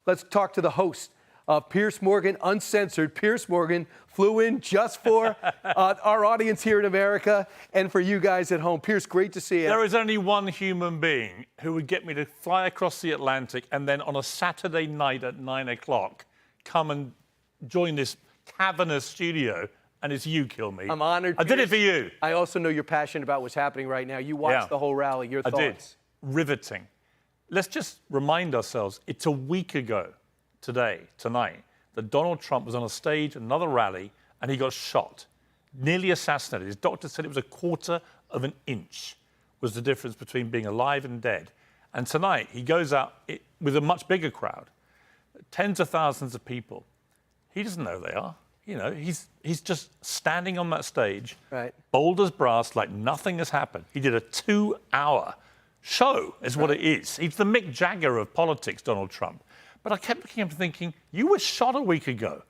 let's talk to the host of Piers Morgan Uncensored. Piers Morgan flew in just for our audience here in America and for you guys at home. Piers, great to see you. There is only one human being who would get me to fly across the Atlantic and then on a Saturday night at 9 o'clock come and join this cavernous studio, and it's you, Kill Me. I'm honored. I did it for you. I also know you're passionate about what's happening right now. You watched the whole rally. Your thoughts? I did. Riveting. Let's just remind ourselves, it's a week ago tonight, that Donald Trump was on a stage, another rally, and he got shot, nearly assassinated. His doctor said it was a quarter of an inch was the difference between being alive and dead. And tonight, he goes out with a much bigger crowd, tens of thousands of people. He doesn't know who they are. You know, he's just standing on that stage, right, bold as brass, like nothing has happened. He did a 2-hour show, is what it is. He's the Mick Jagger of politics, Donald Trump. But I kept looking at him thinking, you were shot a week ago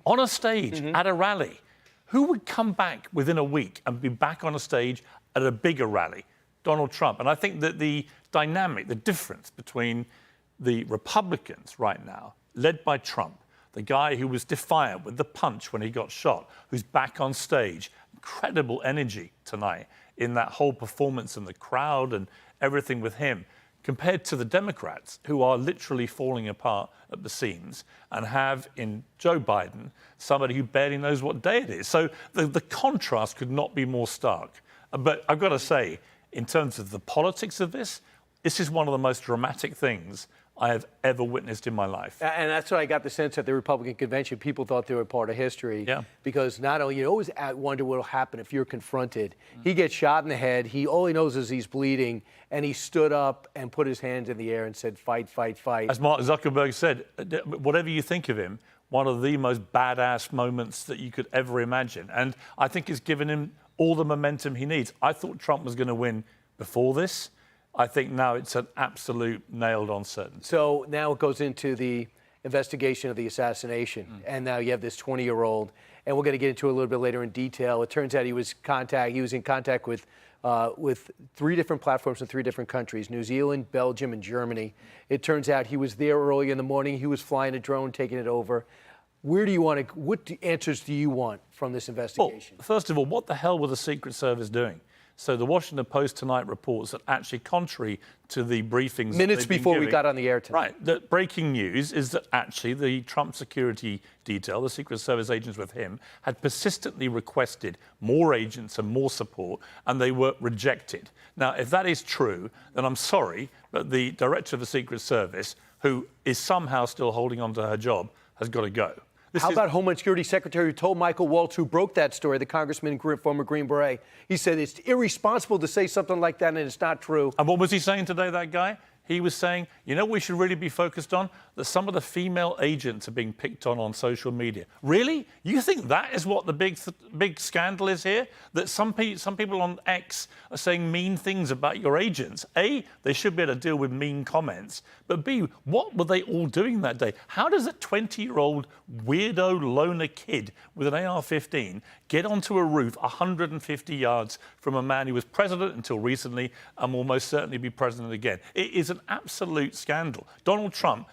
on a stage at a rally. Who would come back within a week and be back on a stage at a bigger rally? Donald Trump. And I think that the dynamic, the difference between the Republicans right now, led by Trump, the guy who was defiant with the punch when he got shot, who's back on stage, incredible energy tonight in that whole performance and the crowd and everything with him, compared to the Democrats, who are literally falling apart at the seams and have in Joe Biden somebody who barely knows what day it is. So the contrast could not be more stark. But I've got to say, in terms of the politics of this is one of the most dramatic things I have ever witnessed in my life. And that's why I got the sense at the Republican convention, people thought they were part of history. Yeah. Because not only, you always wonder what will happen if you're confronted. He gets shot in the head. All he knows is he's bleeding. And he stood up and put his hands in the air and said, fight, fight, fight. As Mark Zuckerberg said, whatever you think of him, one of the most badass moments that you could ever imagine. And I think it's given him all the momentum he needs. I thought Trump was going to win before this. I think now it's an absolute nailed-on certainty. So now it goes into the investigation of the assassination. And now you have this 20-year-old, and we're going to get into it a little bit later in detail. It turns out he was in contact with 3 different platforms in 3 different countries, New Zealand, Belgium, and Germany. It turns out he was there early in the morning. He was flying a drone, taking it over. Where do you want to, what answers do you want from this investigation? Well, first of all, what the hell were the Secret Service doing? So the Washington Post tonight reports that actually, contrary to the briefings... Minutes before we got on the air tonight. Right. The breaking news is that actually the Trump security detail, the Secret Service agents with him, had persistently requested more agents and more support, and they were rejected. Now, if that is true, then I'm sorry, but the director of the Secret Service, who is somehow still holding on to her job, has got to go. How about Homeland Security Secretary who told Michael Waltz, who broke that story, the congressman, former Green Beret, he said it's irresponsible to say something like that and it's not true. And what was he saying today, that guy? He was saying, you know what we should really be focused on? That some of the female agents are being picked on social media. Really? You think that is what the big scandal is here? That some people on X are saying mean things about your agents? A, they should be able to deal with mean comments. But B, what were they all doing that day? How does a 20-year-old weirdo loner kid with an AR-15 get onto a roof 150 yards from a man who was president until recently and will most certainly be president again? It is an absolute scandal. Donald Trump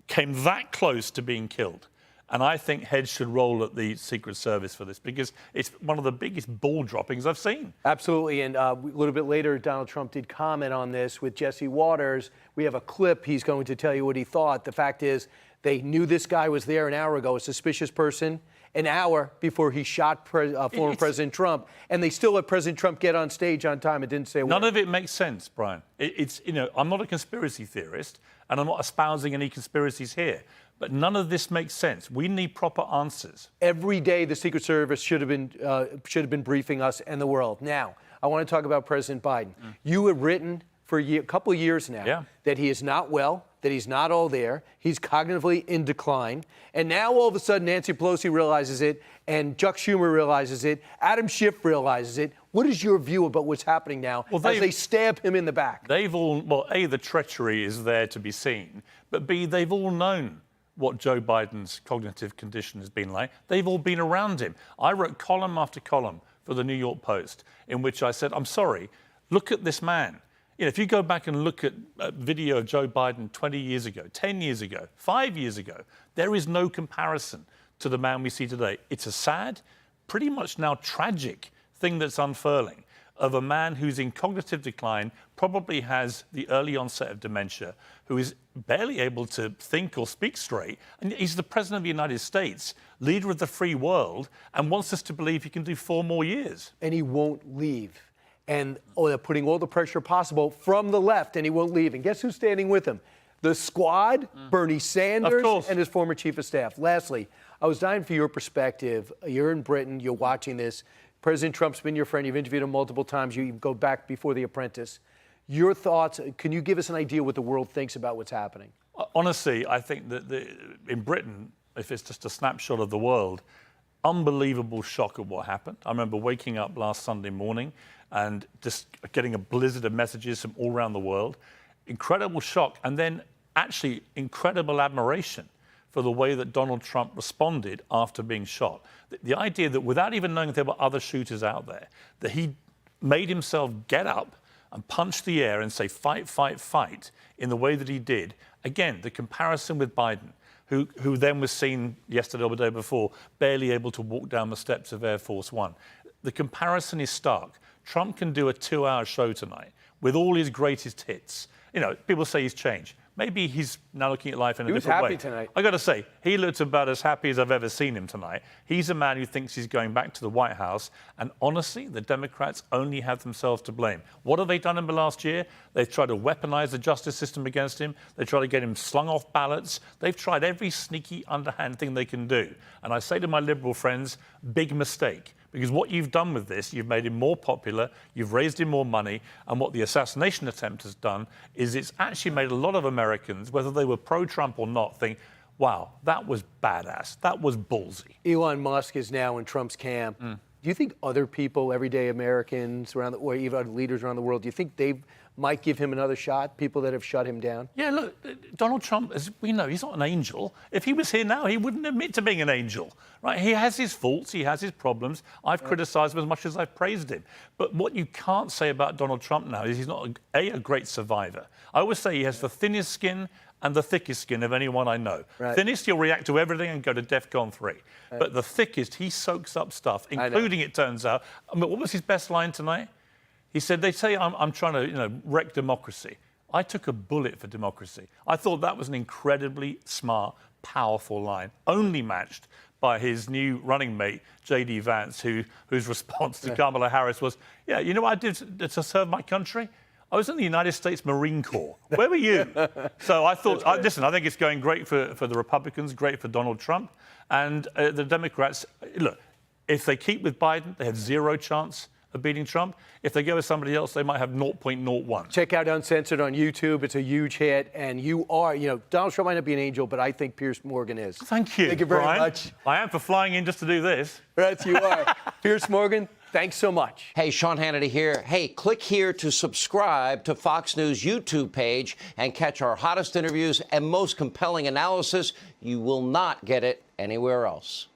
came that close to being killed. And I think heads should roll at the Secret Service for this because it's one of the biggest ball droppings I've seen. Absolutely. And a little bit later, Donald Trump did comment on this with Jesse Waters. We have a clip. He's going to tell you what he thought. The fact is, they knew this guy was there an hour ago, a suspicious person, an hour before he shot former President Trump, and they still let President Trump get on stage on time. It didn't say a word. None of it makes sense, Brian. I'm not a conspiracy theorist, and I'm not espousing any conspiracies here, but none of this makes sense. We need proper answers. Every day, the Secret Service should have been briefing us and the world. Now, I want to talk about President Biden. You have written for a couple of years now that he is not well, that he's not all there, he's cognitively in decline, and now all of a sudden Nancy Pelosi realizes it, and Chuck Schumer realizes it, Adam Schiff realizes it. What is your view about what's happening now as they stab him in the back? They've all, well, A, the treachery is there to be seen, but B, they've all known what Joe Biden's cognitive condition has been like. They've all been around him. I wrote column after column for the New York Post in which I said, I'm sorry, look at this man. You know, if you go back and look at a video of Joe Biden 20 years ago, 10 years ago, 5 years ago, there is no comparison to the man we see today. It's a sad, pretty much now tragic thing that's unfurling of a man who's in cognitive decline, probably has the early onset of dementia, who is barely able to think or speak straight. And he's the president of the United States, leader of the free world, and wants us to believe he can do 4 more years. And he won't leave. And they're putting all the pressure possible from the left, and he won't leave. And guess who's standing with him? The squad, Bernie Sanders, and his former chief of staff. Lastly, I was dying for your perspective. You're in Britain. You're watching this. President Trump's been your friend. You've interviewed him multiple times. You go back before The Apprentice. Your thoughts, can you give us an idea what the world thinks about what's happening? Honestly, I think that in Britain, if it's just a snapshot of the world, unbelievable shock of what happened. I remember waking up last Sunday morning and just getting a blizzard of messages from all around the world. Incredible shock, and then actually incredible admiration for the way that Donald Trump responded after being shot. The idea that without even knowing if there were other shooters out there, that he made himself get up and punch the air and say, fight, fight, fight, in the way that he did. Again, the comparison with Biden, who then was seen yesterday or the day before, barely able to walk down the steps of Air Force One. The comparison is stark. Trump can do a 2-hour show tonight with all his greatest hits. You know, people say he's changed. Maybe he's now looking at life in a different way. He was happy tonight. I got to say, he looked about as happy as I've ever seen him tonight. He's a man who thinks he's going back to the White House. And honestly, the Democrats only have themselves to blame. What have they done in the last year? They've tried to weaponize the justice system against him. They tried to get him slung off ballots. They've tried every sneaky, underhand thing they can do. And I say to my liberal friends, big mistake. Because what you've done with this, you've made him more popular, you've raised him more money, and what the assassination attempt has done is it's actually made a lot of Americans, whether they were pro-Trump or not, think, wow, that was badass, that was ballsy. Elon Musk is now in Trump's camp. Do you think other people, everyday Americans around or even other leaders around the world, do you think they might give him another shot, people that have shut him down? Yeah, look, Donald Trump, as we know, he's not an angel. If he was here now, he wouldn't admit to being an angel, right? He has his faults, he has his problems. I've criticised him as much as I've praised him. But what you can't say about Donald Trump now is he's not, a great survivor. I always say he has the thinnest skin and the thickest skin of anyone I know. Right. Thinnest, he'll react to everything and go to DEFCON 3. Right. But the thickest, he soaks up stuff, including, it turns out, I mean, what was his best line tonight? He said, they say I'm trying to, wreck democracy. I took a bullet for democracy. I thought that was an incredibly smart, powerful line, only matched by his new running mate, J.D. Vance, whose response to Kamala Harris was, yeah, you know what I did to serve my country? I was in the United States Marine Corps. Where were you? So I thought, listen, I think it's going great for the Republicans, great for Donald Trump. And the Democrats, look, if they keep with Biden, they have 0 chance of beating Trump. If they go with somebody else, they might have 0.01. Check out Uncensored on YouTube. It's a huge hit. And you are, Donald Trump might not be an angel, but I think Piers Morgan is. Thank you. Thank you very Brian. much. I am for flying in just to do this. Yes, you are. Piers Morgan, thanks so much. Hey, Sean Hannity here. Hey, click here to subscribe to Fox News YouTube page and catch our hottest interviews and most compelling analysis. You will not get it anywhere else.